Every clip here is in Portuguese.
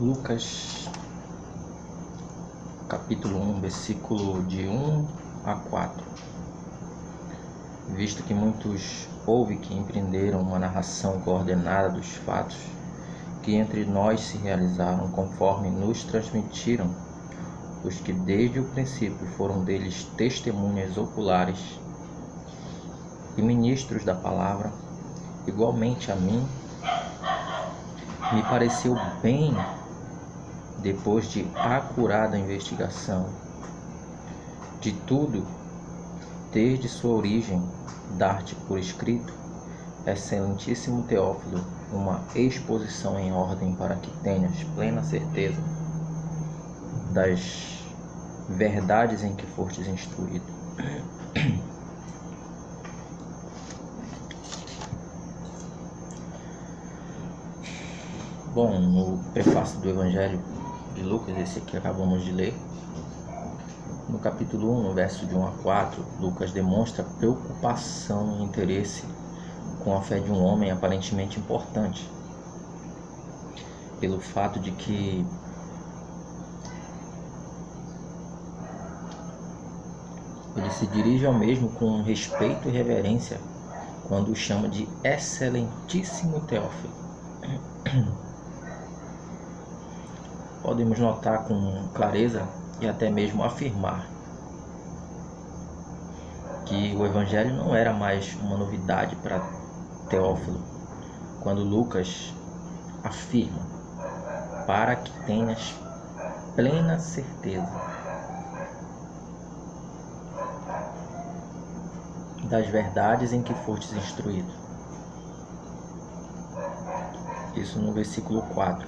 Lucas, capítulo 1, versículo de 1 a 4. Visto que muitos houve que empreenderam uma narração coordenada dos fatos que entre nós se realizaram, conforme nos transmitiram os que desde o princípio foram deles testemunhas oculares e ministros da palavra, igualmente a mim, me pareceu bem, depois de acurada investigação de tudo, desde sua origem, dar-te por escrito, excelentíssimo Teófilo, uma exposição em ordem para que tenhas plena certeza das verdades em que fostes instruído. Bom, no prefácio do Evangelho de Lucas, esse aqui acabamos de ler, no capítulo 1, no verso de 1 a 4, Lucas demonstra preocupação e interesse com a fé de um homem aparentemente importante, pelo fato de que ele se dirige ao mesmo com respeito e reverência quando o chama de excelentíssimo Teófilo. Podemos notar com clareza e até mesmo afirmar que o Evangelho não era mais uma novidade para Teófilo, quando Lucas afirma: para que tenhas plena certeza das verdades em que fostes instruído. Isso no versículo 4,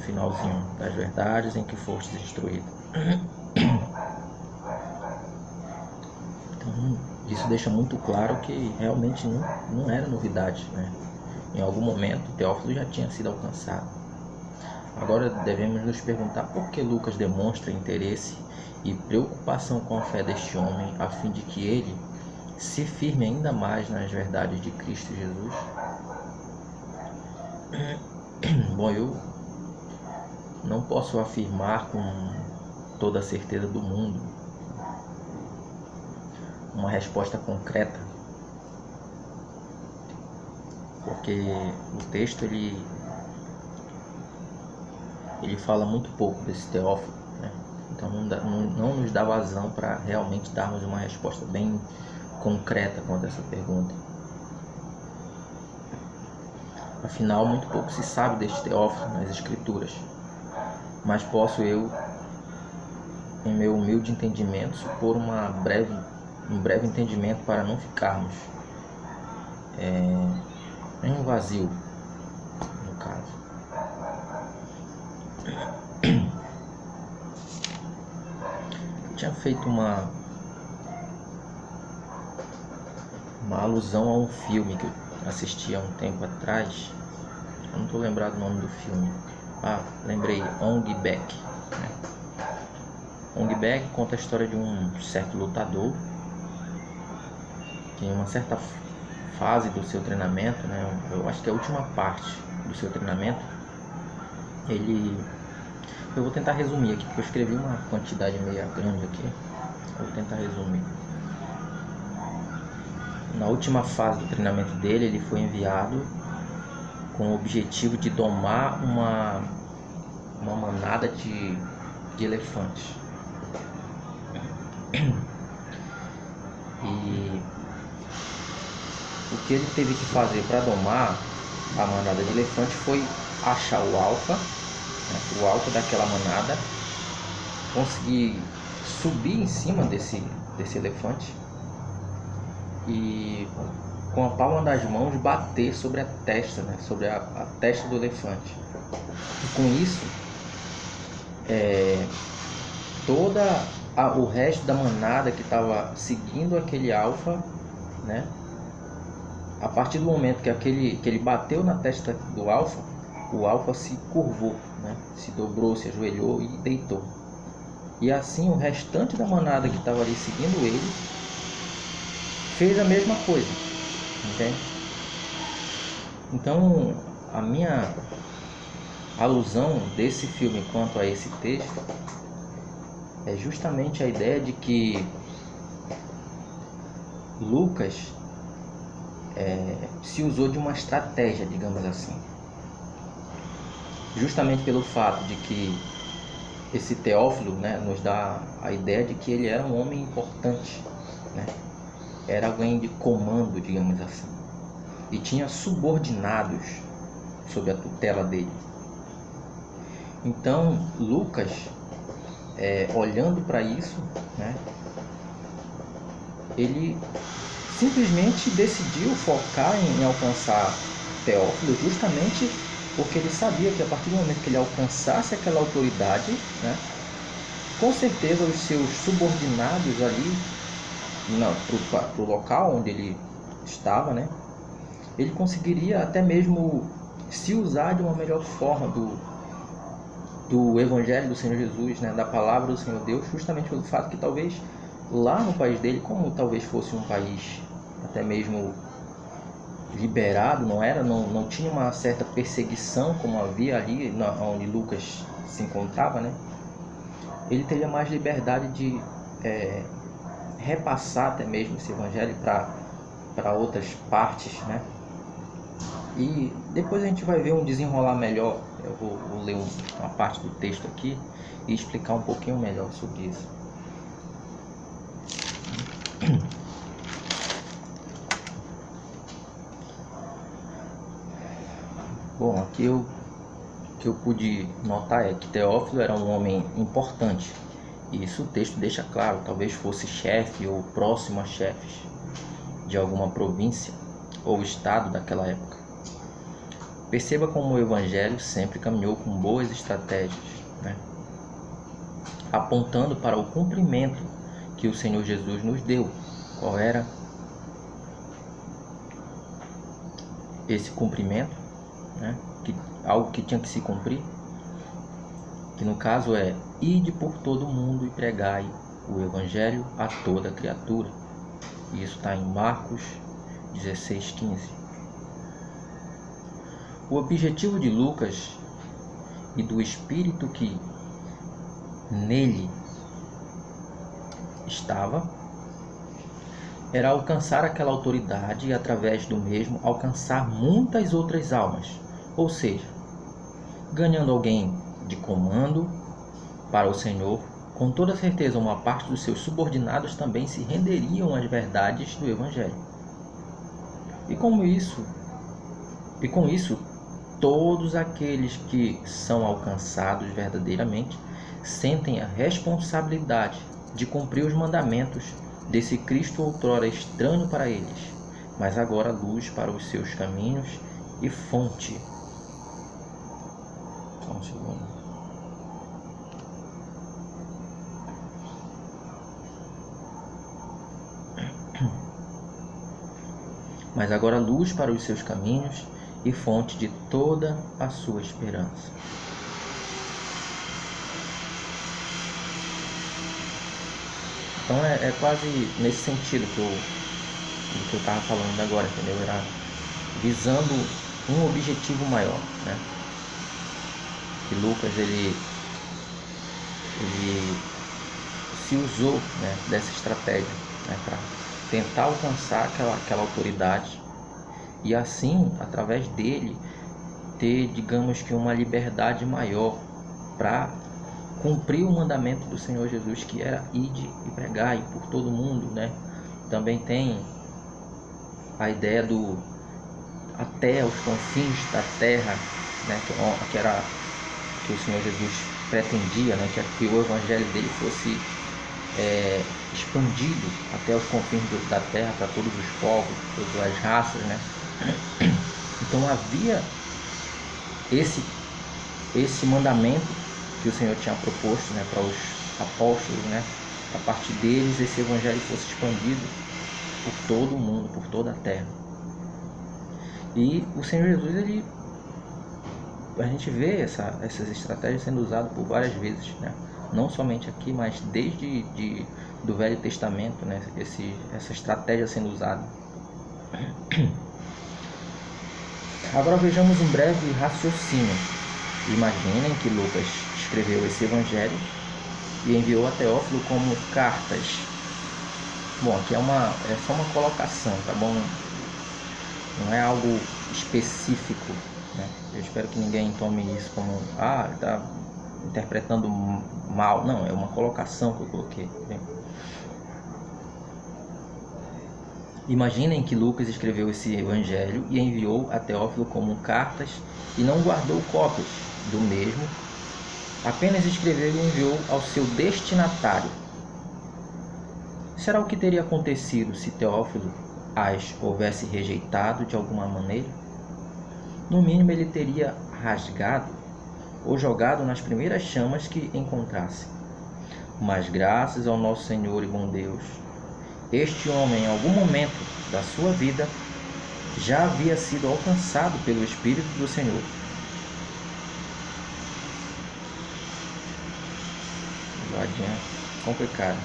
finalzinho, das verdades em que fostes instruído. Então, isso deixa muito claro que realmente não era novidade, né? Em algum momento, Teófilo já tinha sido alcançado. Agora devemos nos perguntar por que Lucas demonstra interesse e preocupação com a fé deste homem, a fim de que ele se firme ainda mais nas verdades de Cristo Jesus. Bom, eu não posso afirmar com toda a certeza do mundo uma resposta concreta, porque o texto ele fala muito pouco desse Teófilo, né? Então não nos dá vazão para realmente darmos uma resposta bem concreta quanto a essa pergunta. Afinal, muito pouco se sabe deste Teófilo nas Escrituras, mas posso eu, em meu humilde entendimento, supor um breve entendimento para não ficarmos em um vazio, no caso. Eu tinha feito uma alusão a um filme que eu assisti há um tempo atrás. Eu não estou lembrado o nome do filme. Lembrei, Ong Bak, né? Ong Bak conta a história de um certo lutador que em uma certa fase do seu treinamento, né, eu acho que é a última parte do seu treinamento, eu vou tentar resumir aqui, porque eu escrevi uma quantidade meio grande aqui, eu vou tentar resumir. Na última fase do treinamento dele, ele foi enviado com o objetivo de domar uma manada de elefantes. E o que ele teve que fazer para domar a manada de elefantes foi achar o alfa, né, o alfa daquela manada, conseguir subir em cima desse elefante e com a palma das mãos bater sobre a testa, né, sobre a testa do elefante. E com isso, o resto da manada que estava seguindo aquele alfa, né, a partir do momento que ele bateu na testa do alfa, o alfa se curvou, né, se dobrou, se ajoelhou e deitou. E assim o restante da manada que estava ali seguindo ele fez a mesma coisa, entende? Então a alusão desse filme quanto a esse texto é justamente a ideia de que Lucas se usou de uma estratégia, digamos assim, justamente pelo fato de que esse Teófilo, né, nos dá a ideia de que ele era um homem importante, né? Era alguém de comando, digamos assim, e tinha subordinados sob a tutela dele. Então Lucas, olhando para isso, né, ele simplesmente decidiu focar em alcançar Teófilo, justamente porque ele sabia que a partir do momento que ele alcançasse aquela autoridade, né, com certeza os seus subordinados ali para o local onde ele estava, né, ele conseguiria até mesmo se usar de uma melhor forma do Evangelho do Senhor Jesus, né, da palavra do Senhor Deus, justamente pelo fato que talvez lá no país dele, como talvez fosse um país até mesmo liberado, não tinha uma certa perseguição como havia ali onde Lucas se encontrava, né? Ele teria mais liberdade de repassar até mesmo esse evangelho para outras partes, né? E depois a gente vai ver um desenrolar melhor. Eu vou ler uma parte do texto aqui e explicar um pouquinho melhor sobre isso. Bom, aqui o que eu pude notar é que Teófilo era um homem importante. E isso o texto deixa claro, talvez fosse chefe ou próximo a chefes de alguma província ou estado daquela época. Perceba como o Evangelho sempre caminhou com boas estratégias, né? Apontando para o cumprimento que o Senhor Jesus nos deu. Qual era esse cumprimento, né? Algo que tinha que se cumprir, que no caso é: ide por todo o mundo e pregai o Evangelho a toda criatura. E isso está em Marcos 16:15. O objetivo de Lucas e do espírito que nele estava era alcançar aquela autoridade e, através do mesmo, alcançar muitas outras almas, ou seja, ganhando alguém de comando para o Senhor. Com toda certeza, uma parte dos seus subordinados também se renderiam às verdades do Evangelho. E com isso, todos aqueles que são alcançados verdadeiramente sentem a responsabilidade de cumprir os mandamentos desse Cristo outrora estranho para eles, mas agora luz para os seus caminhos e fonte. Só um segundo. Mas agora luz para os seus caminhos e fonte de toda a sua esperança. Então é quase nesse sentido que eu estava falando agora, entendeu? Era visando um objetivo maior, né? Que Lucas ele se usou, né, dessa estratégia, né, para tentar alcançar aquela autoridade e assim, através dele, ter, digamos que, uma liberdade maior para cumprir o mandamento do Senhor Jesus, que era ide e pregai por todo mundo, né? Também tem a ideia do até os confins da terra, né? Que era que o Senhor Jesus pretendia, né? Que o evangelho dele fosse expandido até os confins da terra, para todos os povos, todas as raças, né? Então havia esse mandamento que o Senhor tinha proposto, né, para os apóstolos, né? A partir deles esse evangelho fosse expandido por todo o mundo, por toda a terra. E o Senhor Jesus, a gente vê essas estratégias sendo usadas por várias vezes, né? Não somente aqui, mas desde do Velho Testamento, né? Essa estratégia sendo usada. Agora vejamos um breve raciocínio. Imaginem que Lucas escreveu esse evangelho e enviou a Teófilo como cartas. Bom, aqui é só uma colocação, tá bom? Não é algo específico, né? Eu espero que ninguém tome isso como, está interpretando mal. Não, é uma colocação que eu coloquei. Imaginem que Lucas escreveu esse evangelho e enviou a Teófilo como cartas e não guardou cópias do mesmo, apenas escreveu e enviou ao seu destinatário. Será o que teria acontecido se Teófilo as houvesse rejeitado de alguma maneira? No mínimo ele teria rasgado ou jogado nas primeiras chamas que encontrasse. Mas graças ao nosso Senhor e bom Deus, este homem, em algum momento da sua vida, já havia sido alcançado pelo Espírito do Senhor. Complicado.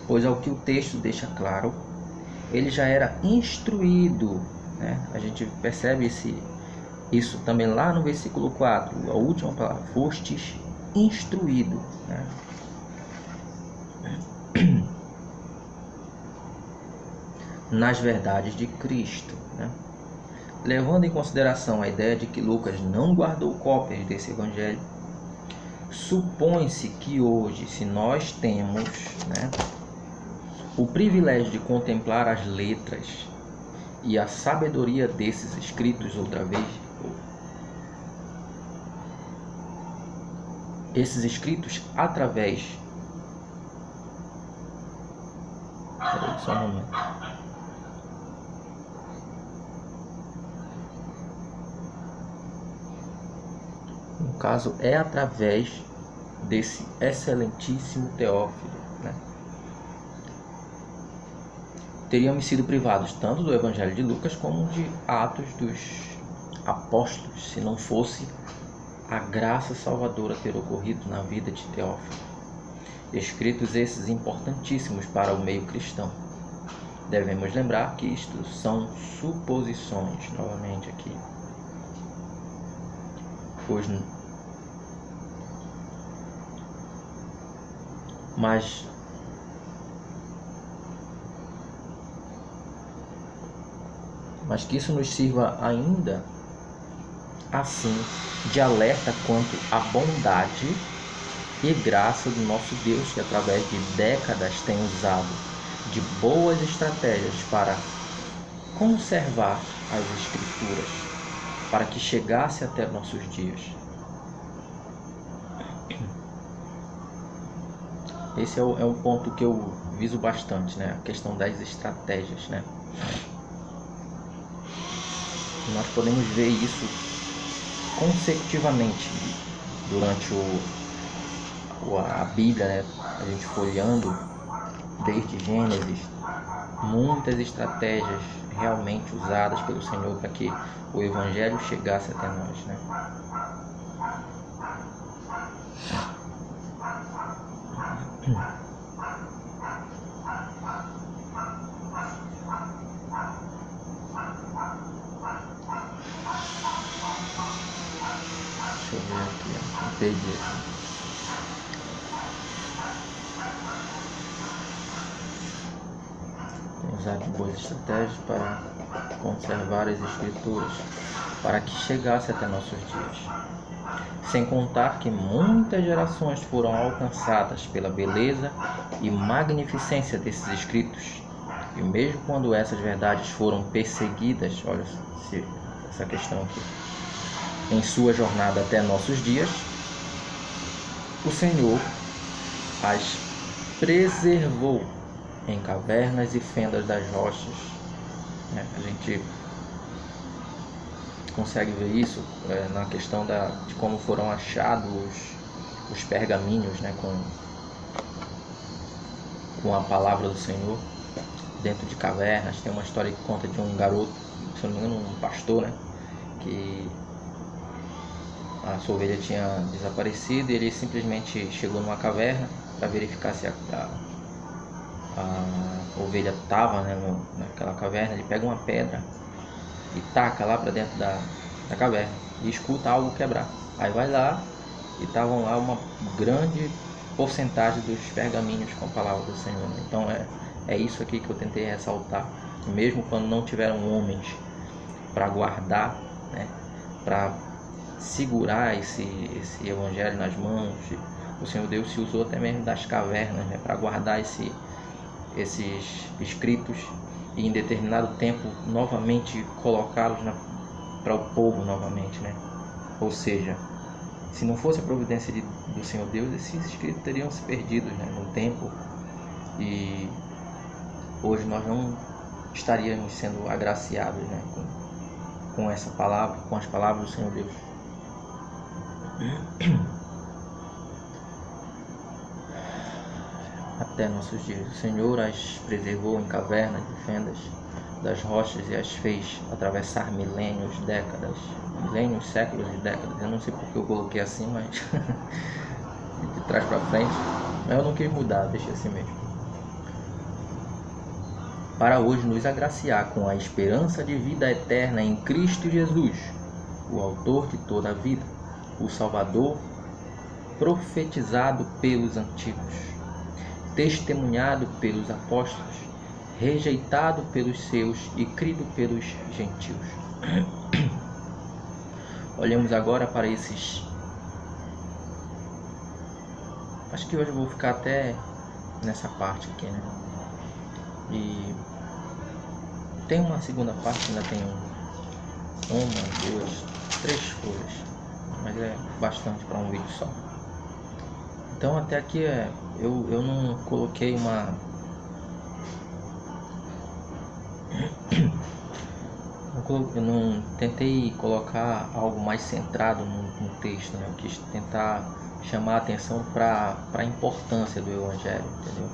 Pois ao que o texto deixa claro, ele já era instruído, né? A gente percebe isso também lá no versículo 4, a última palavra, fostes instruído, né? Nas verdades de Cristo, né? Levando em consideração a ideia de que Lucas não guardou cópias desse evangelho, supõe-se que hoje, se nós temos, né, o privilégio de contemplar as letras e a sabedoria desses escritos outra vez, esses escritos através... Peraí, só um momento. No caso, é através desse excelentíssimo Teófilo, né? Teríamos sido privados tanto do Evangelho de Lucas como de Atos dos Apóstolos, se não fosse a graça salvadora ter ocorrido na vida de Teófilo. Escritos esses importantíssimos para o meio cristão. Devemos lembrar que isto são suposições, novamente aqui. Pois mas que isso nos sirva ainda assim de alerta quanto à bondade e graça do nosso Deus, que através de décadas tem usado de boas estratégias para conservar as Escrituras, para que chegasse até nossos dias. Esse é um ponto que eu viso bastante, né? A questão das estratégias, né? Nós podemos ver isso consecutivamente durante a Bíblia, né? A gente folheando desde Gênesis, muitas estratégias realmente usadas pelo Senhor para que o Evangelho chegasse até nós, né? Deixa eu ver aqui, perdi aqui. Usar de boas estratégias para conservar as Escrituras, para que chegasse até nossos dias. Sem contar que muitas gerações foram alcançadas pela beleza e magnificência desses escritos. E mesmo quando essas verdades foram perseguidas, olha essa questão aqui, em sua jornada até nossos dias, o Senhor as preservou em cavernas e fendas das rochas. A gente consegue ver isso na questão de como foram achados os pergaminhos, né, com a palavra do Senhor dentro de cavernas. Tem uma história que conta de um garoto, se não me engano, um pastor, né, que a sua ovelha tinha desaparecido e ele simplesmente chegou numa caverna para verificar se a ovelha estava, né, naquela caverna. Ele pega uma pedra e taca lá para dentro da caverna e escuta algo quebrar. Aí vai lá e estavam lá uma grande porcentagem dos pergaminhos com a palavra do Senhor. Então é isso aqui que eu tentei ressaltar. Mesmo quando não tiveram homens para guardar, né, para segurar esse evangelho nas mãos, o Senhor Deus se usou até mesmo das cavernas, né, para guardar esses escritos e em determinado tempo novamente colocá-los para o povo novamente, né? Ou seja, se não fosse a providência do Senhor Deus, esses escritos teriam se perdido, né, no tempo, e hoje nós não estaríamos sendo agraciados, né, com essa palavra, com as palavras do Senhor Deus. Até nossos dias. O Senhor as preservou em cavernas e fendas das rochas e as fez atravessar milênios, décadas, milênios, séculos e décadas. Eu não sei porque eu coloquei assim, mas de trás para frente. Mas eu não quis mudar, deixei assim mesmo. Para hoje nos agraciar com a esperança de vida eterna em Cristo Jesus, o autor de toda a vida, o Salvador, profetizado pelos antigos, testemunhado pelos apóstolos, rejeitado pelos seus e crido pelos gentios. Olhemos agora para esses. Acho que hoje eu vou ficar até nessa parte aqui, né? E tem uma segunda parte, ainda tem uma, duas, três folhas, mas é bastante para um vídeo só. Então até aqui eu não coloquei eu não tentei colocar algo mais centrado no texto, né? Eu quis tentar chamar a atenção para a importância do Evangelho, entendeu?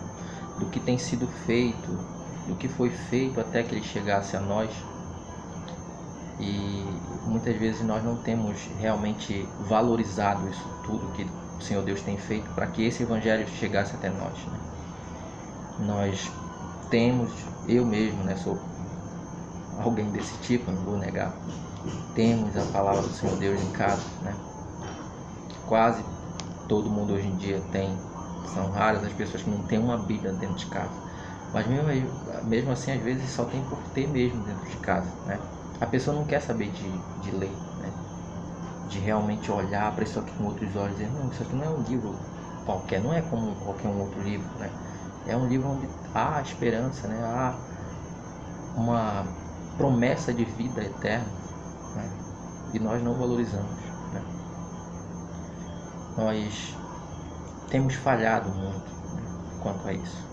Do que tem sido feito, do que foi feito até que ele chegasse a nós. E muitas vezes nós não temos realmente valorizado isso tudo que o Senhor Deus tem feito para que esse Evangelho chegasse até nós, né? Nós temos, eu mesmo, né, sou alguém desse tipo, não vou negar, temos a palavra do Senhor Deus em casa, né? Quase todo mundo hoje em dia tem, são raras as pessoas que não têm uma Bíblia dentro de casa, mas mesmo assim às vezes só tem por ter mesmo dentro de casa, né? A pessoa não quer saber de ler, né? De realmente olhar para isso aqui com outros olhos e dizer, não, isso aqui não é um livro qualquer, não é como qualquer um outro livro, né? É um livro onde há esperança, né? Há uma promessa de vida eterna, né? E nós não valorizamos, né? Nós temos falhado muito, né, quanto a isso.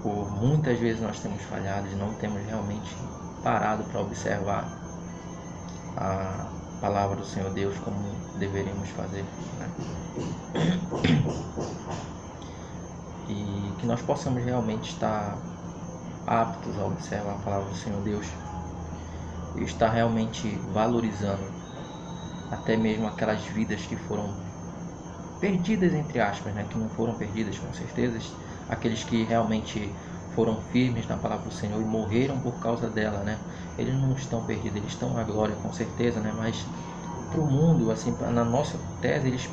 Por muitas vezes nós temos falhado e não temos realmente parado para observar a palavra do Senhor Deus como deveríamos fazer, né? E que nós possamos realmente estar aptos a observar a palavra do Senhor Deus e estar realmente valorizando até mesmo aquelas vidas que foram perdidas, entre aspas, né? Que não foram perdidas, com certeza, aqueles que realmente foram firmes na palavra do Senhor e morreram por causa dela, né? Eles não estão perdidos, eles estão na glória, com certeza, né? Mas para o mundo, assim, na nossa tese, eles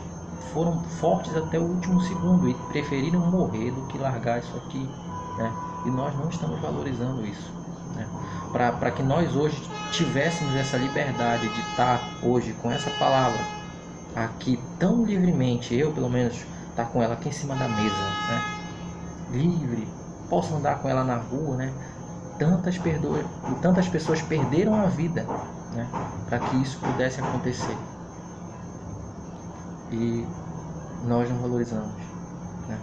foram fortes até o último segundo e preferiram morrer do que largar isso aqui, né? E nós não estamos valorizando isso, né? Para que nós hoje tivéssemos essa liberdade de estar hoje com essa palavra aqui tão livremente, eu pelo menos estar com ela aqui em cima da mesa, né? Livre, posso andar com ela na rua, né? Tantas pessoas perderam a vida, né, para que isso pudesse acontecer. E nós não valorizamos, né?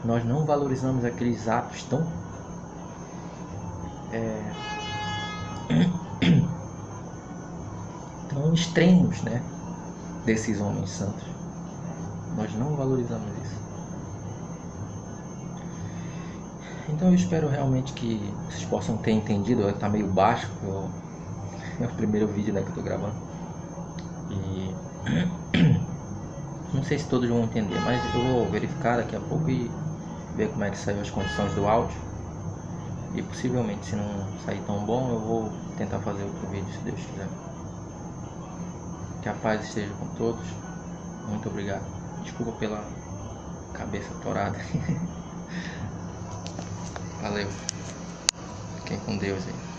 Nós não valorizamos aqueles atos tão tão extremos, né, desses homens santos. Nós não valorizamos isso. Então eu espero realmente que vocês possam ter entendido. Está meio baixo, é o primeiro vídeo, né, que eu estou gravando. E não sei se todos vão entender, mas eu vou verificar daqui a pouco e ver como é que saiu as condições do áudio. E possivelmente, se não sair tão bom, eu vou tentar fazer outro vídeo, se Deus quiser. Que a paz esteja com todos. Muito obrigado. Desculpa pela cabeça torada. Valeu. Fiquem com Deus aí.